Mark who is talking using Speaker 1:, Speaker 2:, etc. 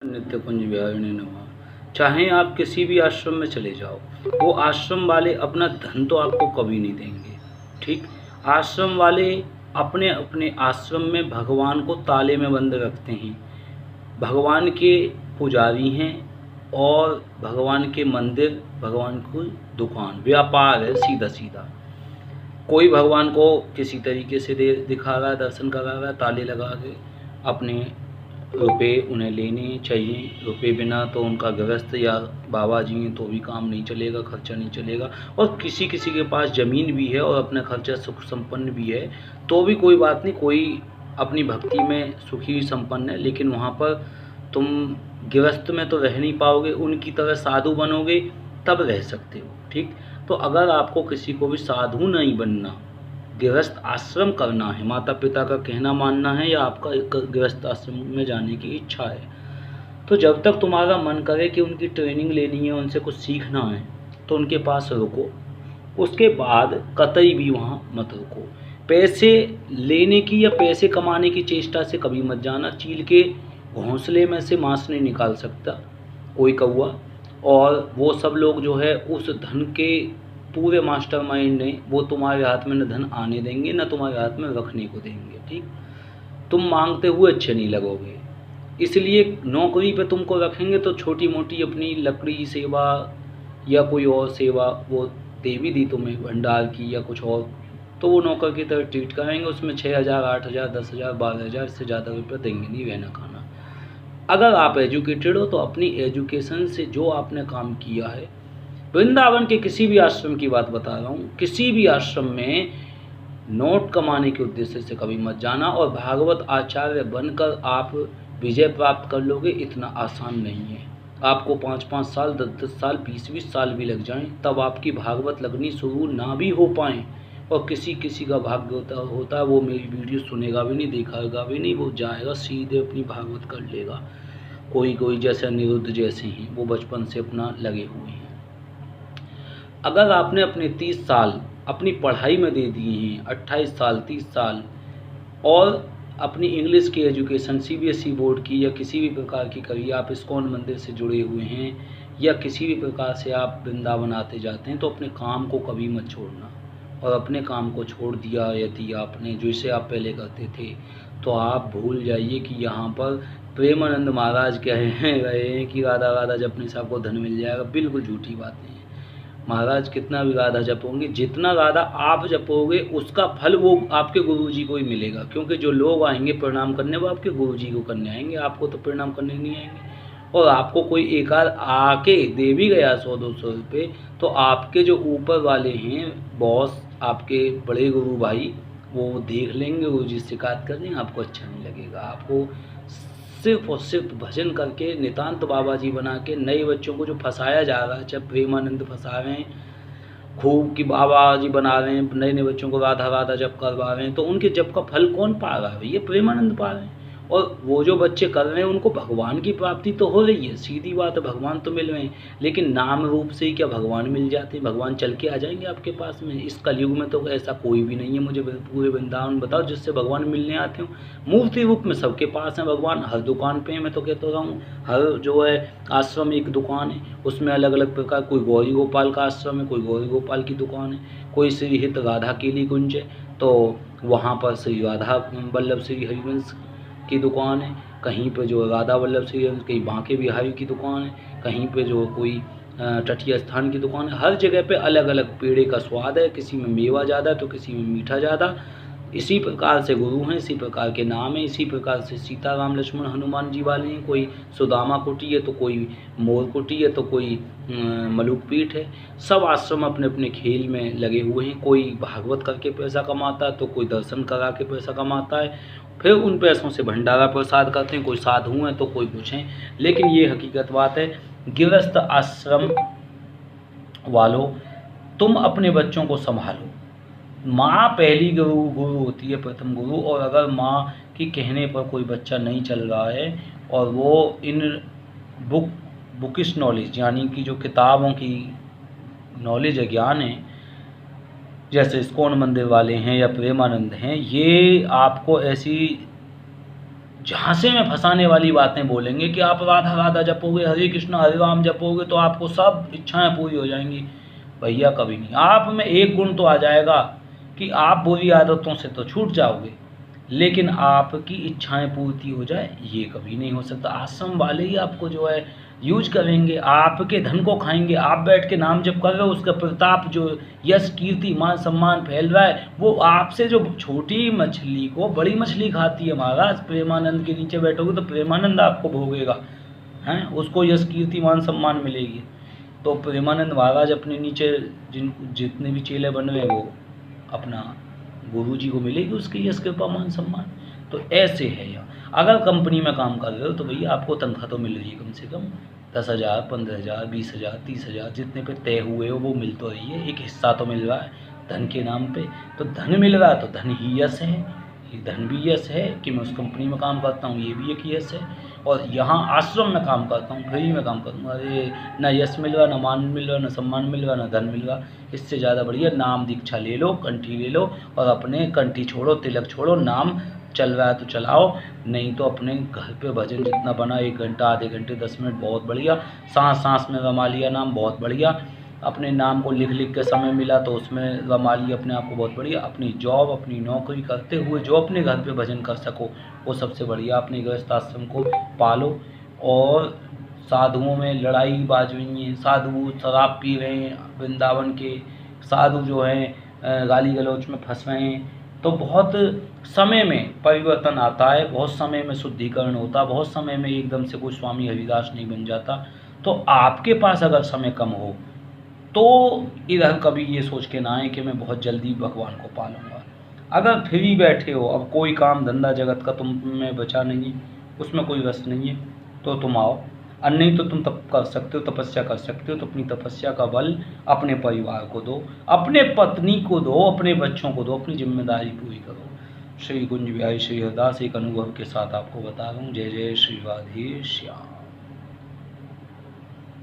Speaker 1: नित्य कुंज विहारिणी नमः। चाहे आप किसी भी आश्रम में चले जाओ, वो आश्रम वाले अपना धन तो आपको कभी नहीं देंगे। ठीक, आश्रम वाले अपने अपने आश्रम में भगवान को ताले में बंद रखते हैं। भगवान के पुजारी हैं और भगवान के मंदिर, भगवान की दुकान, व्यापार है सीधा सीधा। कोई भगवान को किसी तरीके से दिखा रहा है, दर्शन करा रहा है, ताले लगा के अपने रुपए उन्हें लेने चाहिए। रुपए बिना तो उनका गृहस्थ या बाबा जी हैं तो भी काम नहीं चलेगा, खर्चा नहीं चलेगा। और किसी किसी के पास ज़मीन भी है और अपना खर्चा सुख संपन्न भी है तो भी कोई बात नहीं, कोई अपनी भक्ति में सुखी संपन्न है। लेकिन वहाँ पर तुम गृहस्थ में तो रह नहीं पाओगे, उनकी तरह साधु बनोगे तब रह सकते हो। ठीक, तो अगर आपको किसी को भी साधु नहीं बनना, गृहस्थ आश्रम करना है, माता पिता का कहना मानना है या आपका एक गृहस्थ आश्रम में जाने की इच्छा है, तो जब तक तुम्हारा मन करे कि उनकी ट्रेनिंग लेनी है, उनसे कुछ सीखना है, तो उनके पास रुको। उसके बाद कतई भी वहाँ मत रुको। पैसे लेने की या पैसे कमाने की चेष्टा से कभी मत जाना। चील के घोंसले में से मांस नहीं निकाल सकता कोई कौआ। और वो सब लोग जो है उस धन के पूरे मास्टरमाइंड ने, वो तुम्हारे हाथ में न धन आने देंगे न तुम्हारे हाथ में रखने को देंगे। ठीक, तुम मांगते हुए अच्छे नहीं लगोगे। इसलिए नौकरी पे तुमको रखेंगे तो छोटी मोटी अपनी लकड़ी सेवा या कोई और सेवा वो दे भी दी तुम्हें, भंडार की या कुछ और, तो वो नौकर की तरह ट्रीट करेंगे। उसमें 6,000, 8,000, 10,000, 12,000 से ज़्यादा रुपये देंगे नहीं रहना खाना। अगर आप एजुकेटेड हो तो अपनी एजुकेशन से जो आपने काम किया है, वृंदावन के किसी भी आश्रम की बात बता रहा हूँ, किसी भी आश्रम में नोट कमाने के उद्देश्य से कभी मत जाना। और भागवत आचार्य बनकर आप विजय प्राप्त कर लोगे, इतना आसान नहीं है। आपको 5-5 साल, 10-10 साल, 20-20 साल भी लग जाएं, तब आपकी भागवत लगनी शुरू ना भी हो पाए। और किसी किसी का भाग्य होता है वो मेरी वीडियो सुनेगा भी नहीं, देखेगा भी नहीं, वो जाएगा सीधे अपनी भागवत कर लेगा। कोई कोई जैसे अनिरुद्ध जैसे हैं, वो बचपन से अपना लगे हुए हैं। अगर आपने अपने 30 साल अपनी पढ़ाई में दे दिए हैं, 28 साल, 30 साल, और अपनी इंग्लिश की एजुकेशन सीबीएसई बोर्ड की या किसी भी प्रकार की करिए, आप इस्कॉन मंदिर से जुड़े हुए हैं या किसी भी प्रकार से आप वृंदावन आते जाते हैं, तो अपने काम को कभी मत छोड़ना। और अपने काम को छोड़ दिया यदि आपने, जैसे आप पहले करते थे, तो आप भूल जाइए कि यहाँ पर प्रेमानंद महाराज कह रहे हैं कि राधा राधा जपने से आपको धन मिल जाएगा। बिल्कुल झूठी बात नहीं है। महाराज कितना भी राधा जपोगे, जितना राधा आप जपोगे उसका फल वो आपके गुरुजी को ही मिलेगा। क्योंकि जो लोग आएंगे प्रणाम करने, वो आपके गुरुजी को करने आएंगे, आपको तो प्रणाम करने नहीं आएंगे। और आपको कोई एक आध आके दे भी गया 100-200 रुपये, तो आपके जो ऊपर वाले हैं बॉस, आपके बड़े गुरु भाई, वो देख लेंगे, गुरुजी शिकायत कर देंगे, आपको अच्छा नहीं लगेगा। आपको सिर्फ और सिर्फ भजन करके नितांत बाबा जी बना के नए बच्चों को जो फंसाया जा रहा है, चाहे प्रेमानंद फंसा रहे हैं खूब कि बाबा जी बना रहे हैं, नए नए बच्चों को राधा राधा जप करवा रहे हैं, तो उनके जप का फल कौन पा रहा है? भैया प्रेमानंद पा रहे हैं। और वो जो बच्चे कर रहे हैं उनको भगवान की प्राप्ति तो हो रही है, सीधी बात है, भगवान तो मिल रहे हैं। लेकिन नाम रूप से ही क्या भगवान मिल जाते हैं? भगवान चल के आ जाएंगे आपके पास में? इस कलयुग में तो ऐसा कोई भी नहीं है। मुझे पूरे वृंदावन बताओ जिससे भगवान मिलने आते हो। मूर्ति रूप में सबके पास है भगवान, हर दुकान पे है। मैं तो कहता रहा हूँ, हर जो है आश्रम एक दुकान है, उसमें अलग अलग प्रकार, कोई गौरी गोपाल का आश्रम है, कोई गौरी गोपाल की दुकान है, कोई श्री हित राधा केली कुंज है, तो वहाँ पर श्री राधा वल्लभ श्री हरिवंश की दुकान है। कहीं पे जो राधा वल्लभ श्री हरिवंश, कहीं बांके बिहारी की दुकान है, कहीं पे जो कोई तटीय स्थान की दुकान है। हर जगह पे अलग अलग पेड़े का स्वाद है, किसी में मेवा ज़्यादा तो किसी में मीठा ज़्यादा। इसी प्रकार से गुरु हैं, इसी प्रकार के नाम हैं, इसी प्रकार से सीता राम लक्ष्मण हनुमान जी वाले हैं। कोई सुदामा कुटी है तो कोई मोर कुटी है तो कोई मलुक पीठ है। सब आश्रम अपने अपने खेल में लगे हुए हैं। कोई भागवत करके पैसा कमाता है तो कोई दर्शन करा के पैसा कमाता है, फिर उन पैसों से भंडारा प्रसाद करते हैं। कोई साधु हैं तो कोई कुछ हैं। लेकिन ये हकीकत बात है, गृहस्थ आश्रम वालों, तुम अपने बच्चों को संभालो। माँ पहली गुरु होती है, प्रथम गुरु। और अगर माँ की कहने पर कोई बच्चा नहीं चल रहा है और वो इन बुकिश नॉलेज, यानी कि जो किताबों की नॉलेज है, ज्ञान है, जैसे इस्कॉन मंदिर वाले हैं या प्रेमानंद हैं, ये आपको ऐसी झांसे में फंसाने वाली बातें बोलेंगे कि आप राधा राधा जपोगे, हरे कृष्ण हरे राम जपोगे तो आपको सब इच्छाएं पूरी हो जाएंगी। भैया कभी नहीं। आप में एक गुण तो आ जाएगा कि आप बुरी आदतों से तो छूट जाओगे, लेकिन आपकी इच्छाएं पूर्ति हो जाए ये कभी नहीं हो सकता। आश्रम वाले ही आपको जो है यूज करेंगे, आपके धन को खाएंगे। आप बैठ के नाम जप कर रहे हो, उसका प्रताप जो यश कीर्ति मान सम्मान फैल रहा है, वो आपसे जो छोटी मछली को बड़ी मछली खाती है महाराज। प्रेमानंद के नीचे बैठोगे तो प्रेमानंद आपको भोगेगा, हैं, उसको यश कीर्ति मान सम्मान मिलेगी। तो प्रेमानंद महाराज अपने नीचे जितने भी चेले बन रहे हैं वो अपना गुरु जी को मिलेगी उसकी यश कृपा मान सम्मान। तो ऐसे है यहाँ। अगर कंपनी में काम कर रहे हो तो भैया आपको तनख्वाह तो मिल रही है कम से कम 10,000 15,000 20,000 30,000 जितने पे तय हुए हो वो मिल तो रही है, एक हिस्सा तो मिल रहा है धन के नाम पे। तो धन मिल रहा है तो धन ही यश है, ये धन भी यश है कि मैं उस कंपनी में काम करता हूँ, ये भी एक यश है। और यहाँ आश्रम में काम करता हूँ, फ्री में काम करूँगा, अरे ना यश मिल रहा, ना मान मिल रहा, ना सम्मान मिल रहा, ना धन मिल रहा। इससे ज़्यादा बढ़िया नाम दीक्षा ले लो, कंठी ले लो और अपने कंठी छोड़ो, तिलक छोड़ो, नाम चल रहा है तो चलाओ, नहीं तो अपने घर पे भजन जितना बना 1 घंटा आधे घंटे 10 मिनट बहुत बढ़िया, सांस सांस में रमा लिया नाम बहुत बढ़िया, अपने नाम को लिख लिख के समय मिला तो उसमें रमा लिया अपने आप को बहुत बढ़िया। अपनी जॉब अपनी नौकरी करते हुए जो अपने घर पे भजन कर सको वो सबसे बढ़िया। अपने गृहस्थ आश्रम को पालो। और साधुओं में लड़ाई बाज हुई है, साधु शराब पी रहे हैं वृंदावन के, साधु जो हैं गाली गलौज में फंस रहे हैं। तो बहुत समय में परिवर्तन आता है, बहुत समय में शुद्धिकरण होता, बहुत समय में एकदम से कोई स्वामी हरिदास नहीं बन जाता। तो आपके पास अगर समय कम हो तो इधर कभी ये सोच के ना आए कि मैं बहुत जल्दी भगवान को पा लूँगा। अगर फ्री बैठे हो, अब कोई काम धंधा जगत का तुम में बचा नहीं, उसमें कोई रस नहीं है, तो तुम आओ। और नहीं तो तुम तप कर सकते हो, तपस्या कर सकते हो, तो अपनी तपस्या का बल अपने परिवार को दो, अपने पत्नी को दो, अपने बच्चों को दो, अपनी जिम्मेदारी पूरी करो। श्री कुंज बिहारी श्री हरदास एक अनुभव के साथ आपको बता रहा हूँ। जय जय श्री राधे श्याम।